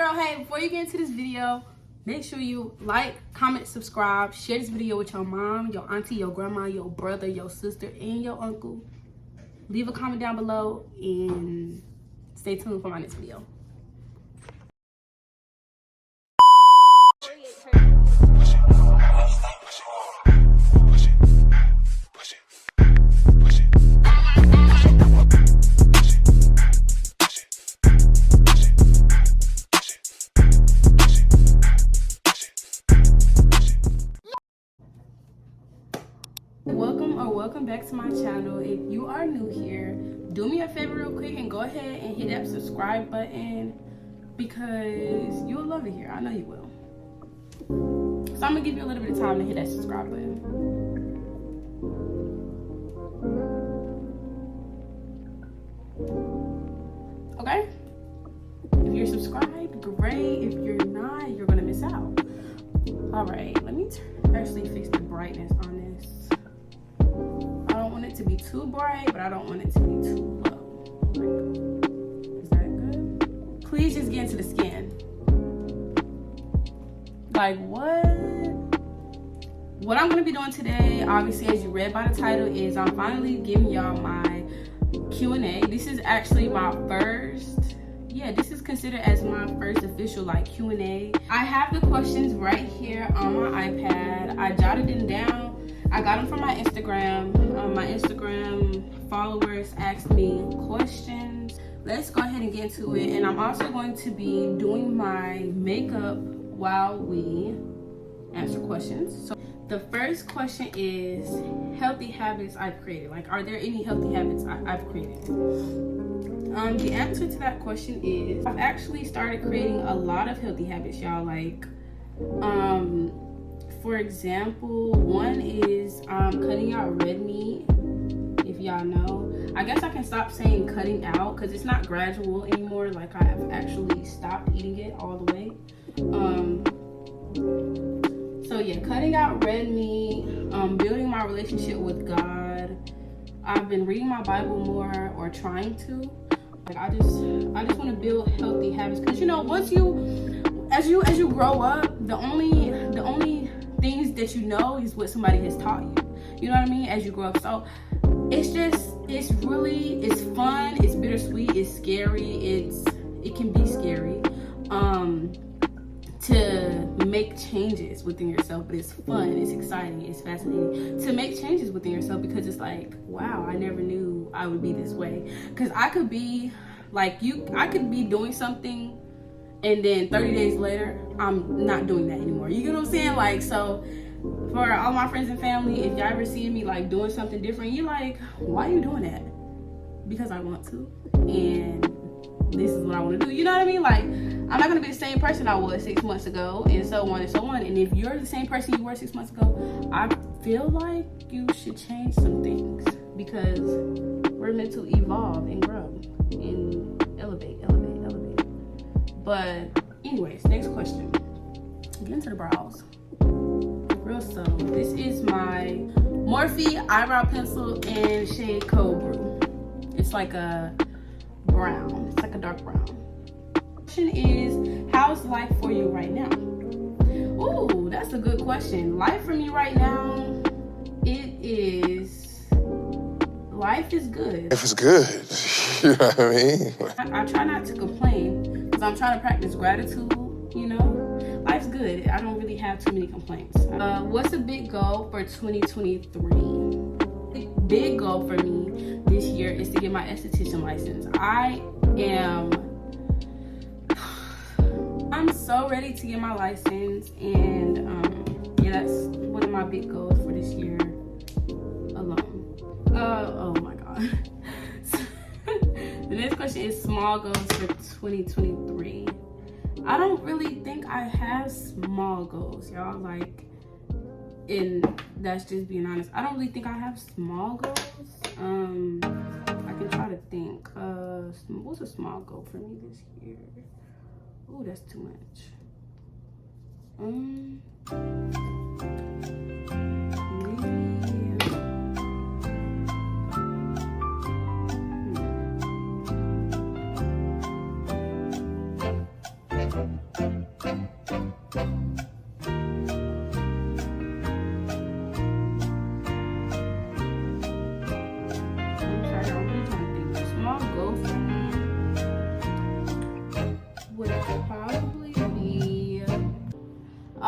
girl. Hey, before you get into this video, make sure you like, comment, subscribe, share this video with your mom, your auntie, your grandma, your brother, your sister, and your uncle. Leave a comment down below and stay tuned for my next video. Welcome back to my channel. If you are new here, do me a favor real quick and go ahead and hit that subscribe button because you'll love it here. I know you will. So I'm gonna give you a little bit of time to hit that subscribe button. Okay? If you're subscribed, great. If you're not, you're gonna miss out. All right, let me actually fix the brightness on this. I don't want it to be too bright, but I don't want it to be too low. Like, is that good? Please just get into the skin. Like, what? What I'm gonna be doing today, obviously, as you read by the title, is I'm finally giving y'all my Q&A. This is actually my first, this is considered as my first official like Q&A. I have the questions right here on my iPad. I jotted them down. I got them from my Instagram. My Instagram followers asked me questions. Let's go ahead and get into it. And I'm also going to be doing my makeup while we answer questions. So the first question is healthy habits I've created. Like, are there any healthy habits I've created? The answer to that question is I've actually started creating a lot of healthy habits, y'all. Like, for example, one is cutting out red meat. If y'all know, I guess I can stop saying cutting out because it's not gradual anymore. Like, I have actually stopped eating it all the way. So yeah, cutting out red meat, building my relationship with God. I've been reading my Bible more, or trying to. Like, I just want to build healthy habits because, you know, once as you grow up, the only things that you know is what somebody has taught you. You know what I mean? As you grow up. So it's fun, it's bittersweet, it's scary, it can be scary to make changes within yourself, but it's fun, it's exciting, it's fascinating to make changes within yourself because it's like, wow, I never knew I would be this way. Because I could be like I could be doing something and then 30 days later, I'm not doing that anymore. You get what I'm saying? Like, so for all my friends and family, if y'all ever see me like doing something different, you're like, why are you doing that? Because I want to, and this is what I want to do. You know what I mean? Like, I'm not gonna be the same person I was 6 months ago, and so on and so on. And if you're the same person you were 6 months ago, I feel like you should change some things because we're meant to evolve and grow and elevate. But anyways, next question. Get into the brows. Real subtle. This is my Morphe eyebrow pencil in shade Cold Brew. It's like a brown. It's like a dark brown. Question is, how's life for you right now? Ooh, that's a good question. Life for me right now, life is good. Life is good. You know what I mean? I try not to complain because I'm trying to practice gratitude, you know? Life's good. I don't really have too many complaints. What's a big goal for 2023? The big goal for me this year is to get my esthetician license. I'm so ready to get my license, and that's one of my big goals for this year alone. Oh my god. The next question is small goals for 2023. I don't really think I have small goals, y'all. Like, and that's just being honest. I don't really think I have small goals. I can try to think. What's a small goal for me this year? Ooh, that's too much. I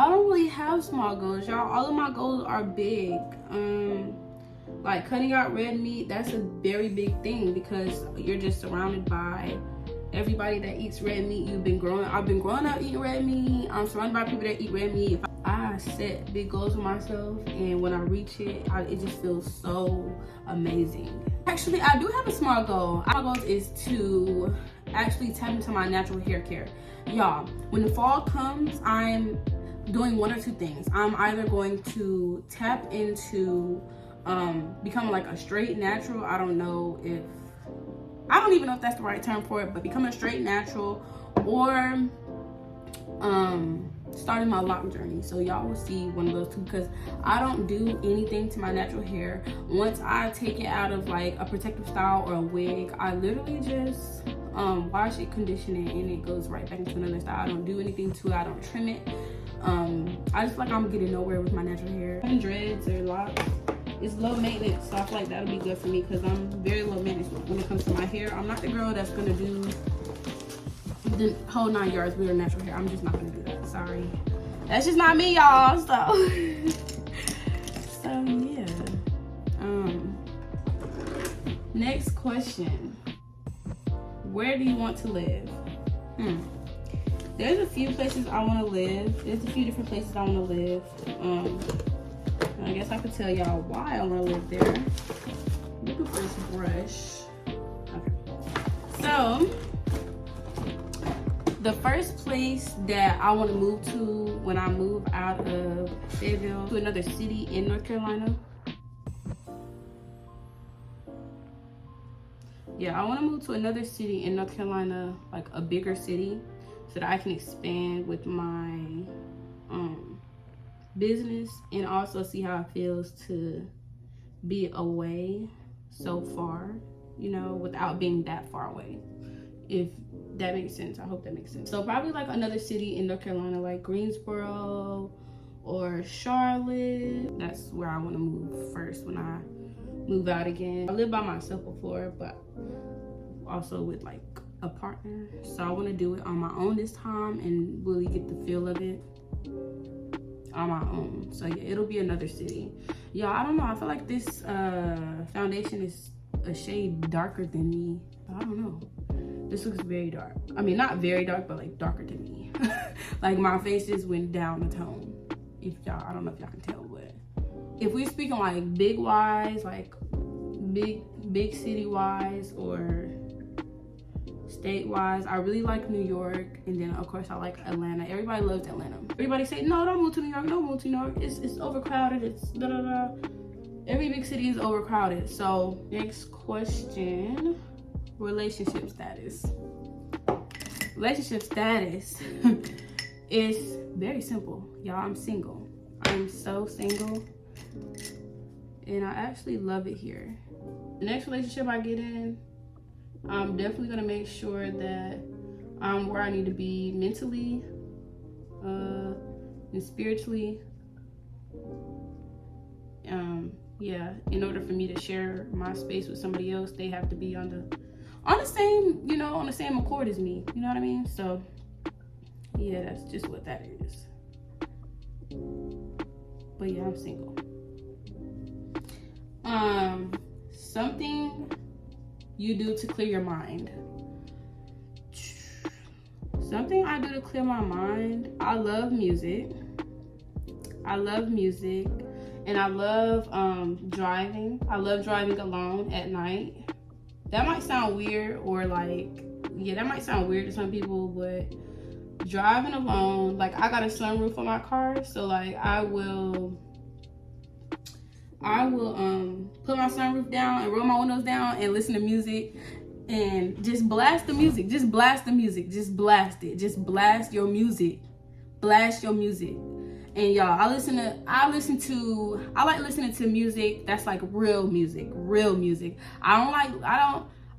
don't really have small goals, y'all. All of my goals are big. Like cutting out red meat, that's a very big thing because you're just surrounded by everybody that eats red meat. I've been growing up eating red meat. I'm surrounded by people that eat red meat. I set big goals for myself, and when I reach it, it just feels so amazing. Actually, I do have a small goal. My goal is to actually tap into my natural hair care. Y'all, when the fall comes, I'm doing one or two things. I'm either going to tap into becoming like a straight natural. I don't even know if that's the right term for it, but becoming a straight natural, or starting my lock journey. So y'all will see one of those two, because I don't do anything to my natural hair. Once I take it out of like a protective style or a wig, I literally just wash it, condition it, and it goes right back into another style. I don't do anything to it. I don't trim it. I just feel like I'm getting nowhere with my natural hair. Dreads or locks, it's low maintenance, so I feel like that'll be good for me because I'm very low maintenance when it comes to my hair. I'm not the girl that's gonna do the whole 9 yards with her natural hair. I'm just not gonna do that. Sorry, that's just not me, y'all. So yeah. Next question: where do you want to live? There's a few places I want to live. There's a few different places I want to live. I guess I could tell y'all why I want to live there. Looking for this brush. Okay. So, the first place that I want to move to when I move out of Fayetteville to another city in North Carolina. Yeah, I want to move to another city in North Carolina, like a bigger city, so that I can expand with my business and also see how it feels to be away so far, you know, without being that far away. If that makes sense. I hope that makes sense. So probably like another city in North Carolina, like Greensboro or Charlotte. That's where I want to move first when I move out again. I lived by myself before, but also with like a partner, so I want to do it on my own this time and really get the feel of it on my own. So yeah, it'll be another city. Y'all, I don't know, I feel like this foundation is a shade darker than me. I don't know, this looks very dark. I mean, not very dark, but like darker than me. Like my face just went down a tone. If y'all, I don't know if y'all can tell, but if we're speaking like big wise, like big city wise or state wise, I really like New York, and then of course I like Atlanta. Everybody loves Atlanta. Everybody say, no, don't move to New York, don't move to New York, it's overcrowded, it's da da da. Every big city is overcrowded. So next question: relationship status. Relationship status is very simple, y'all. I'm single. I'm so single, and I actually love it here. The next relationship I get in, I'm definitely gonna make sure that I'm where I need to be mentally and spiritually. Yeah, in order for me to share my space with somebody else, they have to be on the same, you know, on the same accord as me. You know what I mean? So yeah, that's just what that is. But yeah, I'm single. Something you do to clear your mind. Something I do to clear my mind. I love music. And I love driving. I love driving alone at night. That might sound weird, or like, yeah, that might sound weird to some people, but driving alone, like I got a sunroof on my car, so like I will put my sunroof down and roll my windows down and listen to music and just blast the music. Just blast the music. Just blast it. Just blast your music. Blast your music. And y'all, I like listening to music that's like real music. I'm not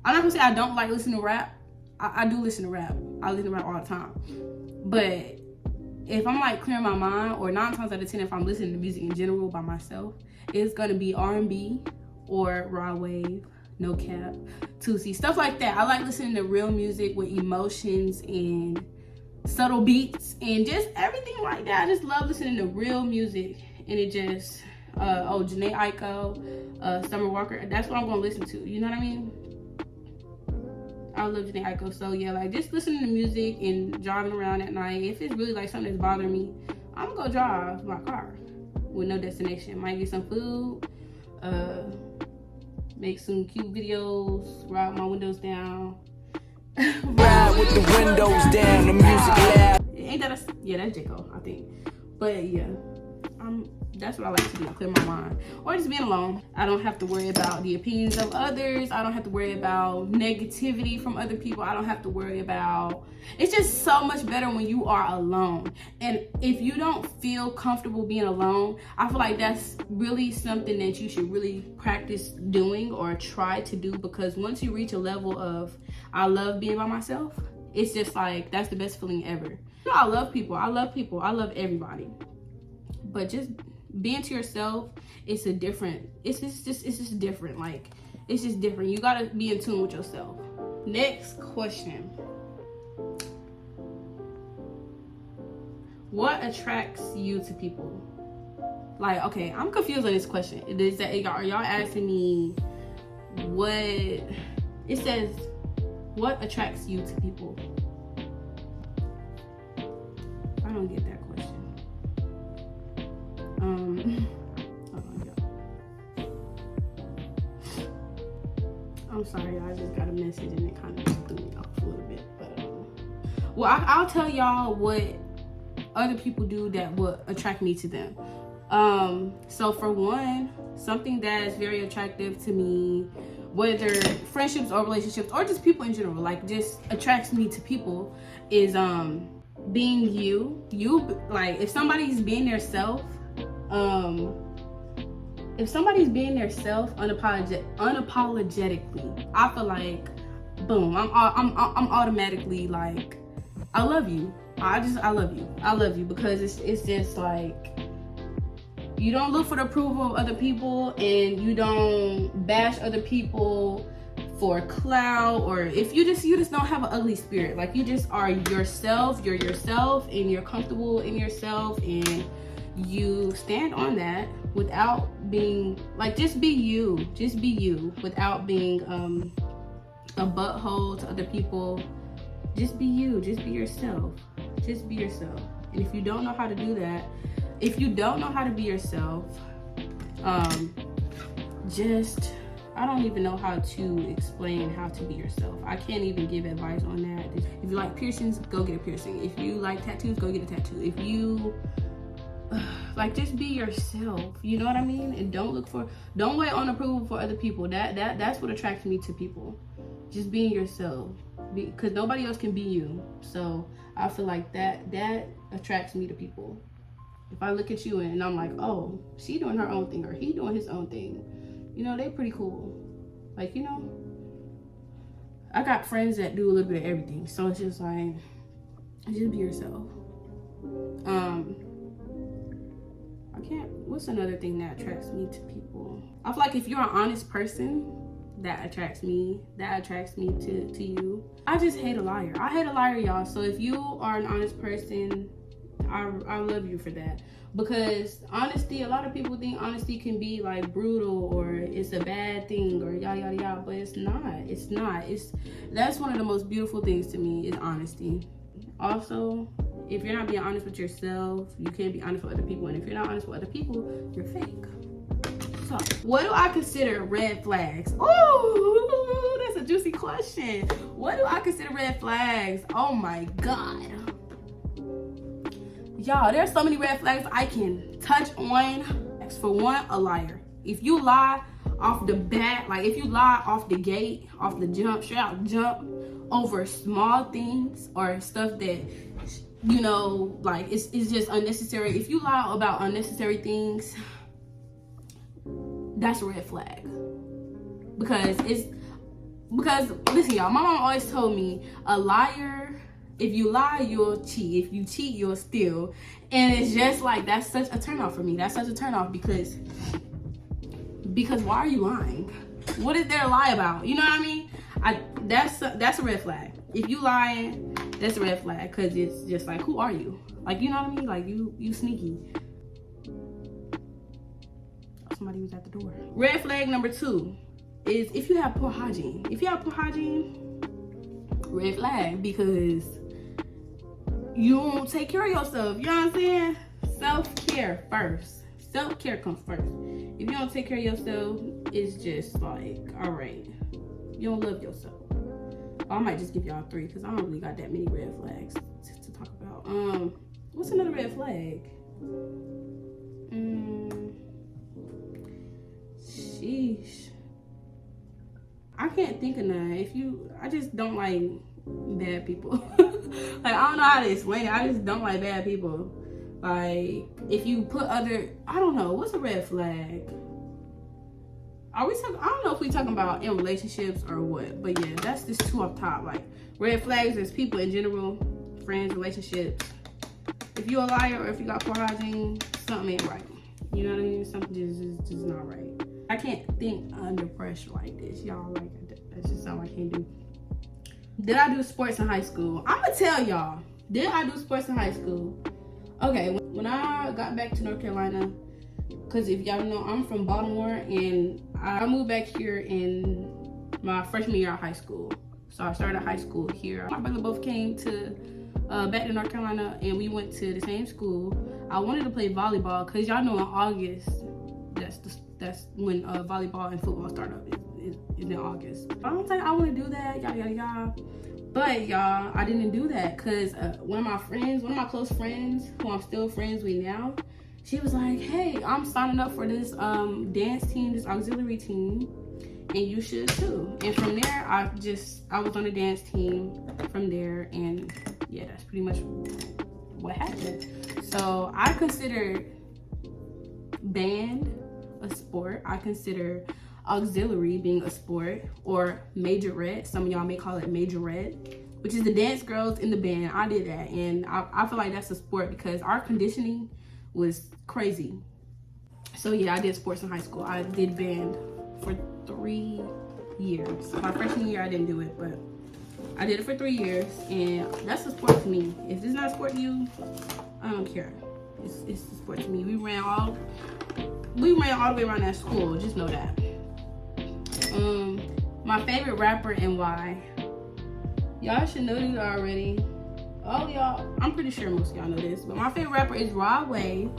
gonna say I don't like listening to rap. I do listen to rap. I listen to rap all the time. But if I'm like clearing my mind, or 9 times out of 10 if I'm listening to music in general by myself, it's gonna be R&B or raw wave, no cap, Sushi, stuff like that. I like listening to real music with emotions and subtle beats and just everything like that. I just love listening to real music, and it just Janae Aiko, Summer Walker, that's what I'm gonna listen to, you know what I mean? I love Janae Aiko. So yeah, like just listening to music and driving around at night. If it's really like something that's bothering me, I'm gonna go drive my car with no destination. Might get some food, make some cute videos, ride my windows down. Ride with the windows down, the music loud. Ain't that yeah, that's J-Cole, I think. But yeah, that's what I like to do, clear my mind. Or just being alone. I don't have to worry about the opinions of others. I don't have to worry about negativity from other people. I don't have to worry about, it's just so much better when you are alone. And if you don't feel comfortable being alone, I feel like that's really something that you should really practice doing or try to do, because once you reach a level of, I love being by myself, it's just like, that's the best feeling ever. You know, I love people. I love everybody. But just being to yourself, it's just different. Like, it's just different. You gotta be in tune with yourself. Next question. What attracts you to people? Like, okay, I'm confused on this question. Are y'all asking me what, it says, what attracts you to people? I don't get that question. I'm sorry, I just got a message and it kind of threw me off a little bit. But well, I'll tell y'all what other people do that would attract me to them. So for one, something that is very attractive to me, whether friendships or relationships or just people in general, like just attracts me to people, is being you. Like, if somebody's being their self, unapologetically, I feel like, boom, I'm automatically like, I love you. I love you because it's just like, you don't look for the approval of other people, and you don't bash other people for clout, or if you just don't have an ugly spirit. Like, you just are yourself. You're yourself, and you're comfortable in yourself, and you stand on that without being like, just be you without being a butthole to other people. Just be you, just be yourself. And if you don't know how to do that, if you don't know how to be yourself, I don't even know how to explain how to be yourself. I can't even give advice on that. If you like piercings, go get a piercing. If you like tattoos, go get a tattoo. If you like, just be yourself, you know what I mean? And don't wait on approval for other people. That's what attracts me to people. Just being yourself, because nobody else can be you. So I feel like that attracts me to people. If I look at you and I'm like, oh, she doing her own thing, or he doing his own thing, you know, they pretty cool. Like, you know, I got friends that do a little bit of everything. So it's just like, just be yourself. What's another thing that attracts me to people? I feel like if you're an honest person, that attracts me to you. I just hate a liar. I hate a liar, y'all. So if you are an honest person, I love you for that. Because honesty, a lot of people think honesty can be like brutal, or it's a bad thing, or yada yada yada, but it's not. That's one of the most beautiful things to me, is honesty. Also, if you're not being honest with yourself, you can't be honest with other people. And if you're not honest with other people, you're fake. So, what do I consider red flags? Oh, that's a juicy question. What do I consider red flags? Oh my God. Y'all, there's so many red flags I can touch on. For one, a liar. If you lie off the bat, like if you lie off the gate, off the jump, straight out jump, over small things or stuff that, you know, like it's just unnecessary. If you lie about unnecessary things, that's a red flag. Because listen, y'all, my mom always told me a liar If you lie, you'll cheat. If you cheat, you'll steal. And it's just like, that's such a turnoff for me. That's such a turnoff because why are you lying? What is there to lie about? You know what I mean? That's a red flag. If you lying, that's a red flag, because it's just like, who are you? Like, you know what I mean? Like, you sneaky. Somebody was at the door. Red flag number 2 is if you have poor hygiene. If you have poor hygiene, red flag, because you won't take care of yourself. You know what I'm saying? Self-care first. Self-care comes first. If you don't take care of yourself, it's just like, all right, you don't love yourself. I might just give y'all 3 because I don't really got that many red flags to talk about. What's another red flag? Sheesh. I can't think of none. I just don't like bad people. Like, I don't know how to explain it. I just don't like bad people. Like, if you put I don't know, what's a red flag? Are we talking, I don't know if we talking about in relationships or what, but yeah, that's just 2 off top. Like, red flags is people in general, friends, relationships. If you a liar or if you got poor hygiene, something ain't right. You know what I mean? Something just not right. I can't think under pressure like this, y'all. Like, that's just something I can't do. Did I do sports in high school? I'm gonna tell y'all. Did I do sports in high school? Okay, when I got back to North Carolina, because if y'all know, I'm from Baltimore, and I moved back here in my freshman year of high school. So I started high school here. My brother both came to back to North Carolina, and we went to the same school. I wanted to play volleyball because y'all know in August, that's when volleyball and football start up is in August. I don't think I want to do that, yada. But y'all, I didn't do that because one of my close friends, who I'm still friends with now, she was like, hey, I'm signing up for this dance team, this auxiliary team, and you should too. And from there, I was on the dance team from there, and yeah, that's pretty much what happened. So I consider band a sport. I consider auxiliary being a sport, or majorette. Some of y'all may call it majorette, which is the dance girls in the band. I did that, and I feel like that's a sport because our conditioning was crazy. So yeah, I did sports in high school. I did band for 3 years. My freshman year I didn't do it, but I did it for 3 years, and that's a sport to me. If it's not a sport to you, I don't care. It's a sport to me. We ran all the way around that school. Just know that. My favorite rapper and why. Y'all should know this already. All y'all, I'm pretty sure most of y'all know this, but my favorite rapper is Rod Wave.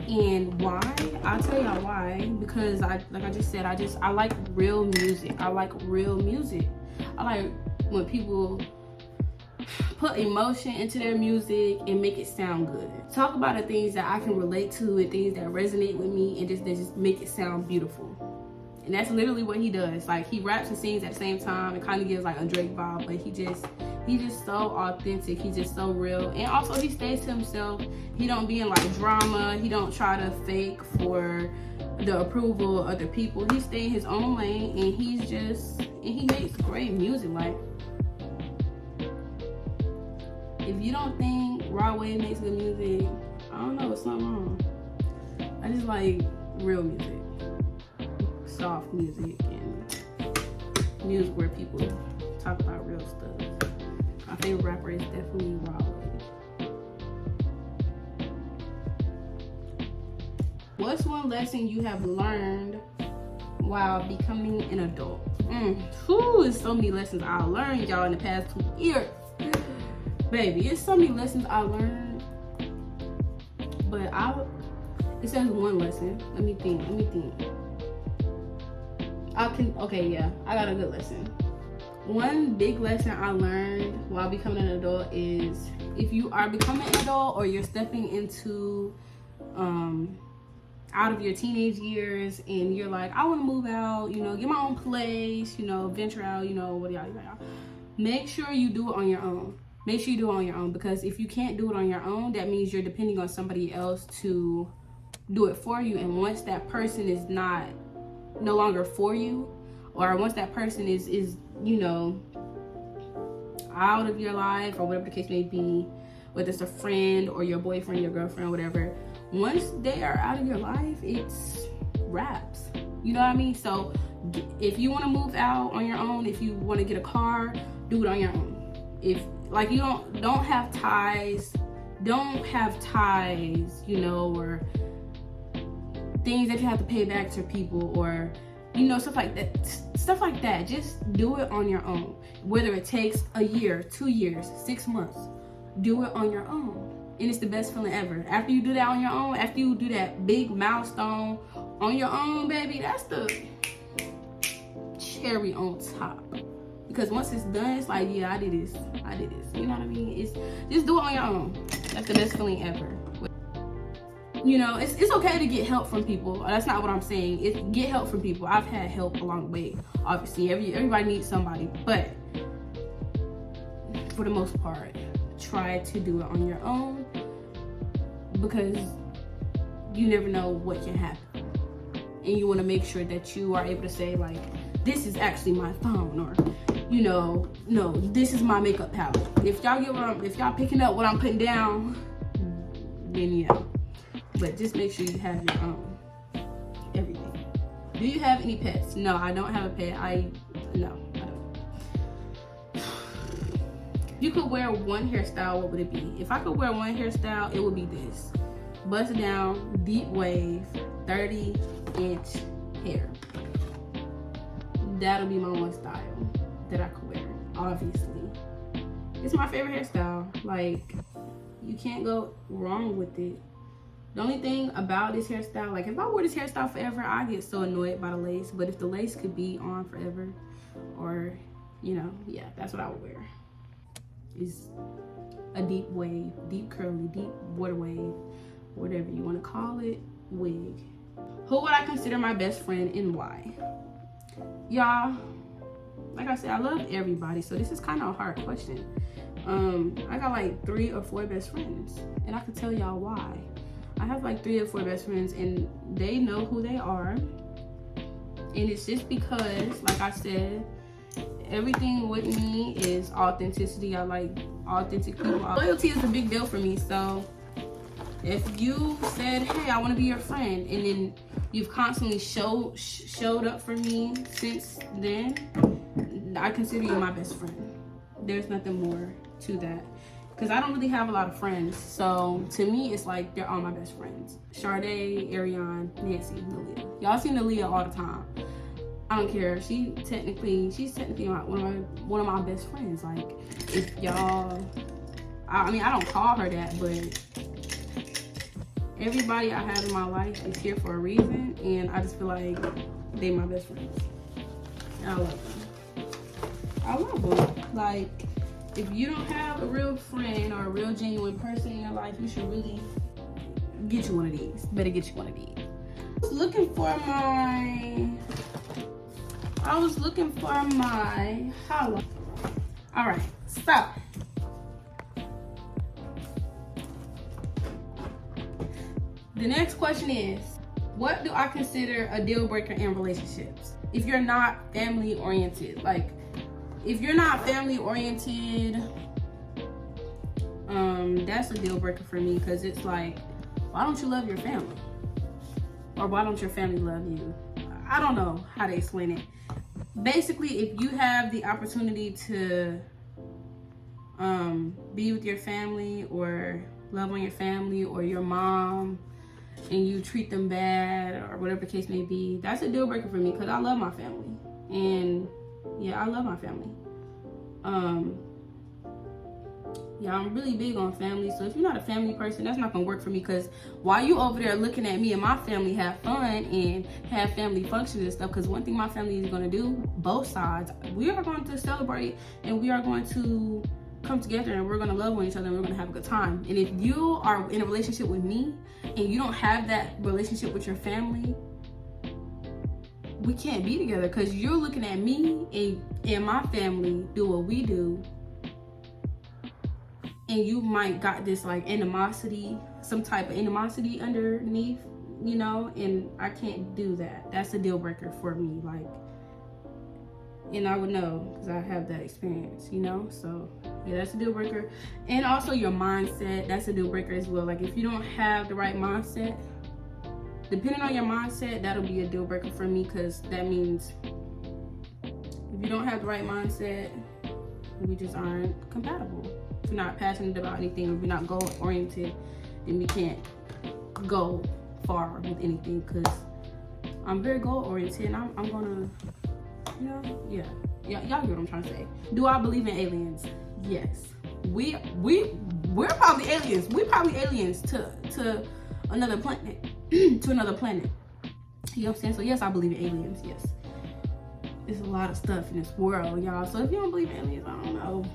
And why? I'll tell y'all why. Because like I just said, I like real music. I like real music. I like when people put emotion into their music and make it sound good. Talk about the things that I can relate to and things that resonate with me, and just make it sound beautiful. And that's literally what he does. Like, he raps and sings at the same time. It kind of gives like a Drake vibe, but he's just so authentic. He's just so real. And also, he stays to himself. He don't be in like drama. He don't try to fake for the approval of other people. He stay in his own lane, and he makes great music. Like, if you don't think Rod Wave makes good music, I don't know, it's something wrong. I just like real music. Soft music and music where people talk about real stuff. My favorite rapper is definitely Rod Wave. What's one lesson you have learned while becoming an adult? There's so many lessons I learned, y'all, in the past 2 years. Baby, it's so many lessons I learned. But it says one lesson. Let me think. I got a good lesson. One big lesson I learned while becoming an adult is, if you are becoming an adult or you're stepping into out of your teenage years and you're like, I want to move out, get my own place, venture out, what y'all. Make sure you do it on your own. Make sure you do it on your own, because if you can't do it on your own, that means you're depending on somebody else to do it for you. And once that person is no longer for you, or once that person is out of your life, or whatever the case may be, whether it's a friend or your boyfriend, your girlfriend, whatever, once they are out of your life, it's wraps. You know what I mean? So if you want to move out on your own, if you want to get a car, do it on your own. If like you don't have ties, you know, or things that you have to pay back to people, or you know, stuff like that. Just do it on your own. Whether it takes a year, 2 years, 6 months, do it on your own. And it's the best feeling ever. After you do that on your own, after you do that big milestone on your own, baby, that's the cherry on top. Because once it's done, it's like, yeah, I did this. You know what I mean? It's just do it on your own. That's the best feeling ever. You know, it's okay to get help from people. That's not what I'm saying. It's get help from people. I've had help along the way. Obviously, everybody needs somebody, but for the most part, try to do it on your own, because you never know what can happen, and you want to make sure that you are able to say, like, this is actually my phone, or you know, no, this is my makeup palette. If y'all picking up what I'm putting down, then yeah. But just make sure you have your own everything. Do you have any pets? No, I don't have a pet. No, I don't. If you could wear one hairstyle, what would it be? If I could wear one hairstyle, it would be this. Bust down, deep wave, 30-inch hair. That'll be my one style that I could wear, obviously. It's my favorite hairstyle. Like, you can't go wrong with it. The only thing about this hairstyle, like if I wore this hairstyle forever, I get so annoyed by the lace. But if the lace could be on forever, or, you know, yeah, that's what I would wear. Is a deep wave, deep curly, deep water wave, whatever you want to call it, wig. Who would I consider my best friend and why? Y'all, like I said, I love everybody, so this is kind of a hard question. I got like 3 or 4 best friends, and I can tell y'all why. I have like 3 or 4 best friends, and they know who they are. And it's just because, like I said, everything with me is authenticity. I like authentic people. Loyalty is a big deal for me. So if you said, hey, I want to be your friend, and then you've constantly showed up for me since then, I consider you my best friend. There's nothing more to that. Because I don't really have a lot of friends. So to me, it's like they're all my best friends. Sade, Ariane, Nancy, Nalia. Y'all see Nalia all the time. I don't care. She's technically one of my best friends. Like, if y'all, I mean, I don't call her that, but everybody I have in my life is here for a reason, and I just feel like they my best friends. And I love them. Like, if you don't have a real friend or a real genuine person in your life, you should really get you one of these. Better get you one of these. I was looking for my holla. All right, so the next question is, what do I consider a deal breaker in relationships? If you're not family oriented, like if you're not family oriented, that's a deal breaker for me, because it's like, why don't you love your family? Or why don't your family love you? I don't know how to explain it. Basically, if you have the opportunity to be with your family or love on your family or your mom, and you treat them bad or whatever the case may be, that's a deal breaker for me, because I love my family. And yeah, I love my family. Yeah, I'm really big on family. So if you're not a family person, that's not gonna work for me, because while you over there looking at me and my family have fun and have family functions and stuff, because one thing my family is gonna do, both sides, we are going to celebrate and we are going to come together and we're gonna love on each other and we're gonna have a good time. And if you are in a relationship with me and you don't have that relationship with your family, we can't be together, because you're looking at me and my family do what we do, and you might got this like animosity, some type of animosity underneath, you know, and I can't do that. That's a deal breaker for me. Like, and I would know because I have that experience, you know. So yeah, that's a deal breaker. And also your mindset, that's a deal breaker as well. Like if you don't have the right mindset, depending on your mindset, that'll be a deal breaker for me, because that means if you don't have the right mindset, we just aren't compatible. If you're not passionate about anything, if you're not goal oriented, then we can't go far with anything, because I'm very goal oriented, and I'm gonna, you know, yeah, y'all get what I'm trying to say. Do I believe in aliens? Yes. We're probably aliens. We're probably aliens to another planet. To another planet. You know what I'm saying? So yes, I believe in aliens. Yes. There's a lot of stuff in this world, y'all. So if you don't believe in aliens, I don't know.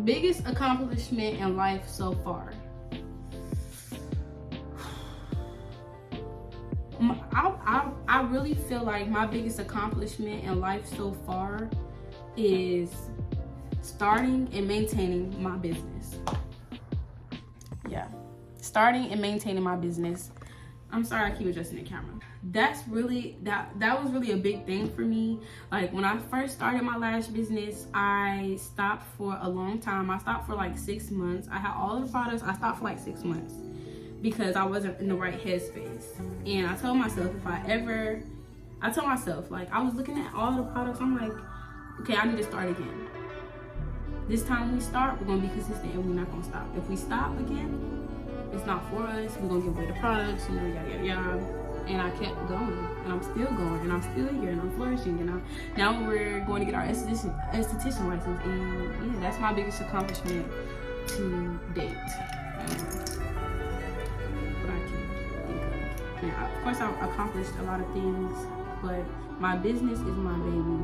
Biggest accomplishment in life so far. I really feel like my biggest accomplishment in life so far is starting and maintaining my business. Yeah, starting and maintaining my business. I'm sorry, I keep adjusting the camera. That's really, that was really a big thing for me. Like when I first started my lash business, I stopped for a long time. I stopped for like 6 months. I had all of the products. I stopped for like 6 months because I wasn't in the right headspace. And I told myself, like, I was looking at all the products. I'm like, okay, I need to start again. This time we start, we're gonna be consistent and we're not gonna stop. If we stop again, it's not for us. We're gonna give away the products, you know, yada yada yada. And I kept going, and I'm still going, and I'm still here, and I'm flourishing. And now we're going to get our esthetician license, and yeah, that's my biggest accomplishment to date. What I can think of. Yeah, of course, I've accomplished a lot of things, but my business is my baby.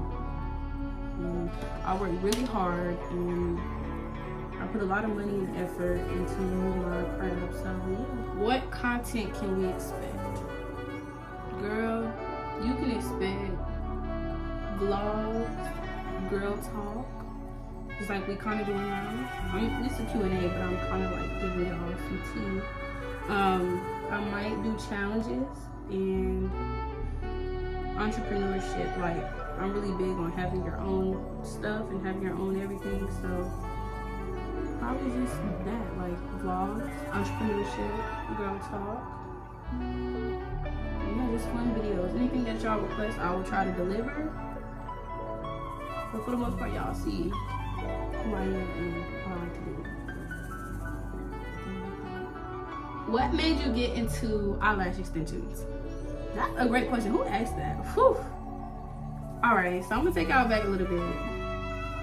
And I work really hard, and I put a lot of money and effort into my craft. So yeah. What content can we expect? Girl, you can expect vlogs, girl talk, just like we kind of doing now. I mean, it's a Q&A, but I'm kind of like giving y'all some tea. I might do challenges and entrepreneurship. Like, I'm really big on having your own stuff and having your own everything. So probably just that, like vlogs, entrepreneurship, girl talk. Yeah, just fun videos. Anything that y'all request, I will try to deliver. But for the most part, y'all see who I am and how I like to do it. What made you get into eyelash extensions? That's a great question. Who asked that? Whew. Alright, so I'm gonna take y'all back a little bit.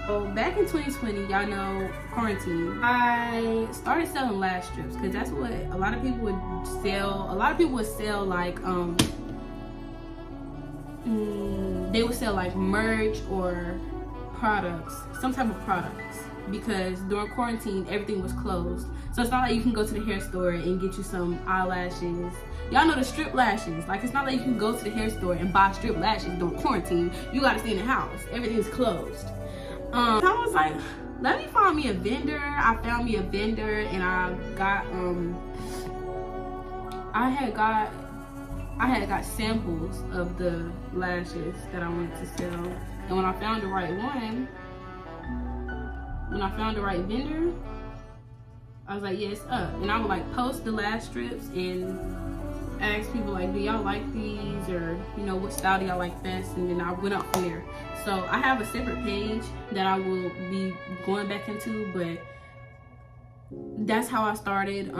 So back in 2020, y'all know, quarantine, I started selling lash strips because that's what a lot of people would sell. A lot of people would sell like they would sell like merch or products, some type of products, because during quarantine everything was closed. So it's not like you can go to the hair store and get you some eyelashes. Y'all know the strip lashes. Like, it's not like you can go to the hair store and buy strip lashes during quarantine. You gotta stay in the house. Everything's closed. I was like, let me find me a vendor. I found me a vendor, and I got I had got samples of the lashes that I wanted to sell. And when I found the right one, when I found the right vendor, I was like, yeah, it's up. And I would like post the lash strips and ask people like, do y'all like these, or you know, what style do y'all like best? And then I went up from there. So I have a separate page that I will be going back into, but that's how I started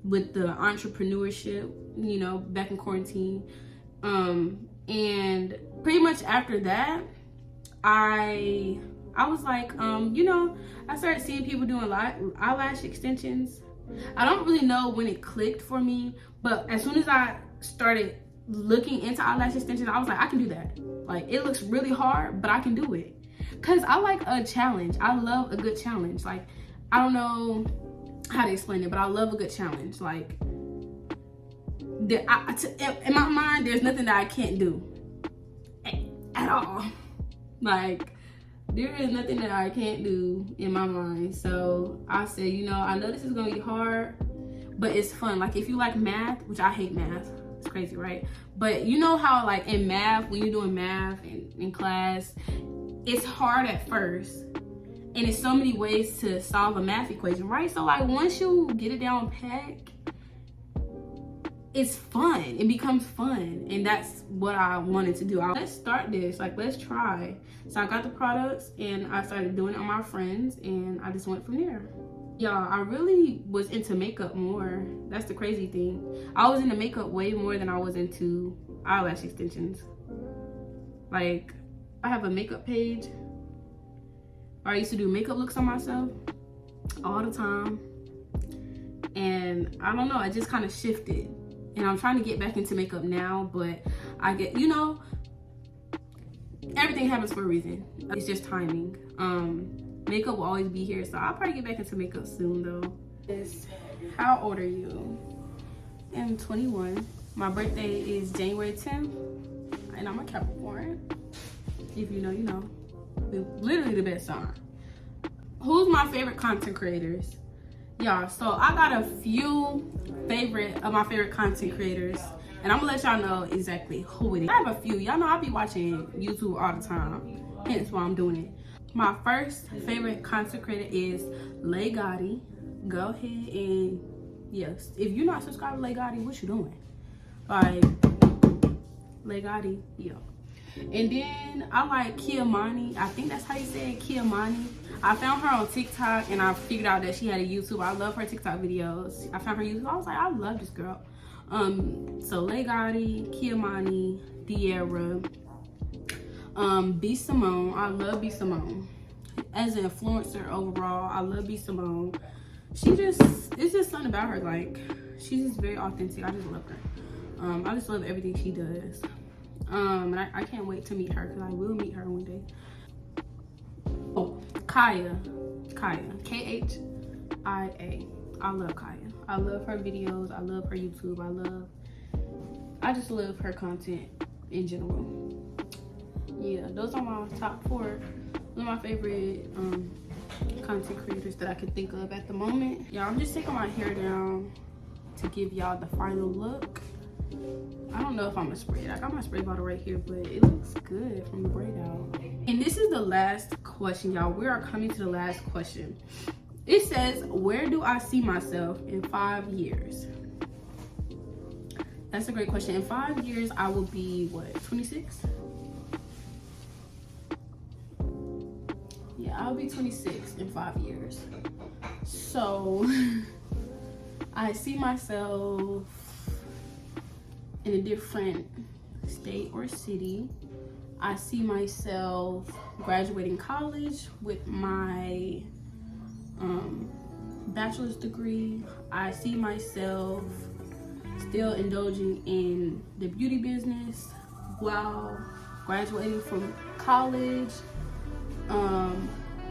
with the entrepreneurship, you know, back in quarantine. And pretty much after that, I was like, you know, I started seeing people doing eyelash extensions. I don't really know when it clicked for me, but as soon as I started looking into eyelash extensions, I was like, I can do that. Like, it looks really hard, but I can do it. Cause I like a challenge. I love a good challenge. Like, I don't know how to explain it, but I love a good challenge. Like, in my mind, there's nothing that I can't do at all. Like, there is nothing that I can't do in my mind. So I said, you know, I know this is gonna be hard, but it's fun. Like, if you like math, which I hate math, It's crazy, right? But you know how like in math, when you're doing math in class, it's hard at first. And it's so many ways to solve a math equation, right? So like once you get it down pat, it's fun. It becomes fun. And that's what I wanted to do. Let's start this. Like, let's try. So I got the products and I started doing it on my friends and I just went from there. Y'all, I really was into makeup more. That's the crazy thing. I was into makeup way more than I was into eyelash extensions. Like, I have a makeup page. I used to do makeup looks on myself all the time. And I don't know, I just kind of shifted. And I'm trying to get back into makeup now, but I get, you know, everything happens for a reason. It's just timing. Makeup will always be here, so I'll probably get back into makeup soon though. How old are you? I'm 21. My birthday is January 10th, and I'm a Capricorn. If you know, you know. Literally the best sign. Who's my favorite content creators? Y'all, so I got a few of my favorite content creators, and I'm gonna let y'all know exactly who it is. I have a few. Y'all know I be watching YouTube all the time, hence why I'm doing it. My first favorite content creator is Lay Gotti. Go ahead and, yes, if you're not subscribed to Lay Gotti, what you doing? Like, Lay Gotti, yeah. And then I like Kiamani. I think that's how you say it, Kiamani. I found her on TikTok and I figured out that she had a YouTube. I love her TikTok videos. I found her YouTube. I was like, I love this girl. So Lay Gotti, Kiamani, Diera, B Simone. I love B Simone. As an influencer overall, I love B Simone. It's just something about her. Like, she's just very authentic. I just love her. I just love everything she does. And I can't wait to meet her because I will meet her one day. Oh, Kaya, Khia. I love Kaya. I love her videos. I love her YouTube. I just love her content in general. Yeah, those are my top 4. One of my favorite content creators that I could think of at the moment. Yeah, I'm just taking my hair down to give y'all the final look. I don't know if I'm gonna spray it. I got my spray bottle right here, but it looks good from the braid out. And this is the last question, y'all. We are coming to the last question. It says, where do I see myself in 5 years? That's a great question. In 5 years, I will be, what, 26? Yeah, I'll be 26 in 5 years. So, I see myself in a different state or city. I see myself graduating college with my bachelor's degree. I see myself still indulging in the beauty business while graduating from college.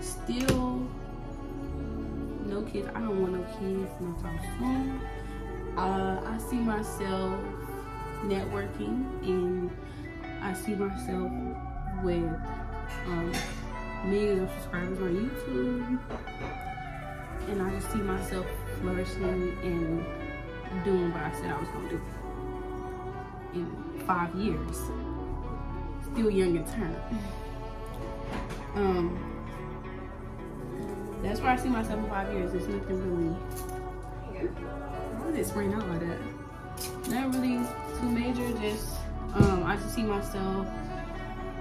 Still no kids. I don't want no kids anytime soon. I see myself networking, and I see myself with millions of subscribers on YouTube, and I just see myself flourishing and doing what I said I was gonna do in 5 years. Still young in turn. That's where I see myself in 5 years. There's nothing really. Why did it spray out like that? Not really too major. Just I just see myself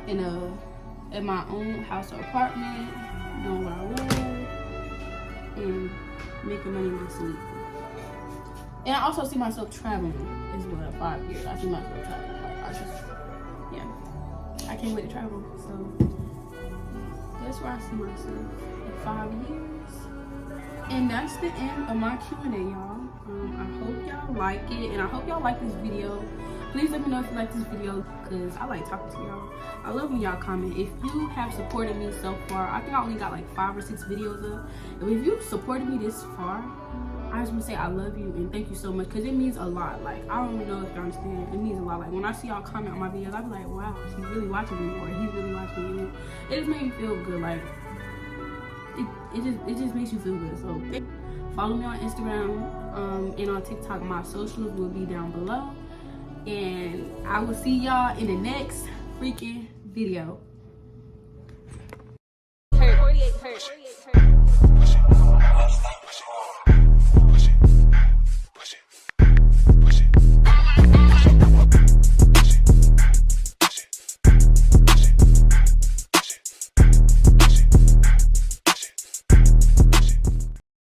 in my own house or apartment, doing what I love, and making money in my sleep. And I also see myself traveling as well. 5 years, I see myself traveling. Like, I can't wait to travel. So that's where I see myself in 5 years. And that's the end of my Q&A, y'all. I hope y'all like it, and I hope y'all like this video. Please let me know if you like this video, because I like talking to y'all. I love when y'all comment. If you have supported me so far, I think I only got like 5 or 6 videos up. And if you've supported me this far, I just want to say I love you and thank you so much, because it means a lot. Like, I don't know if you understand. It means a lot. Like, when I see y'all comment on my videos, I be like, wow, she's really watching me, or he's really watching me. It just makes me feel good. Like, it just makes you feel good. So follow me on Instagram and on TikTok. My socials will be down below. And I will see y'all in the next freaking video. 48 hurt.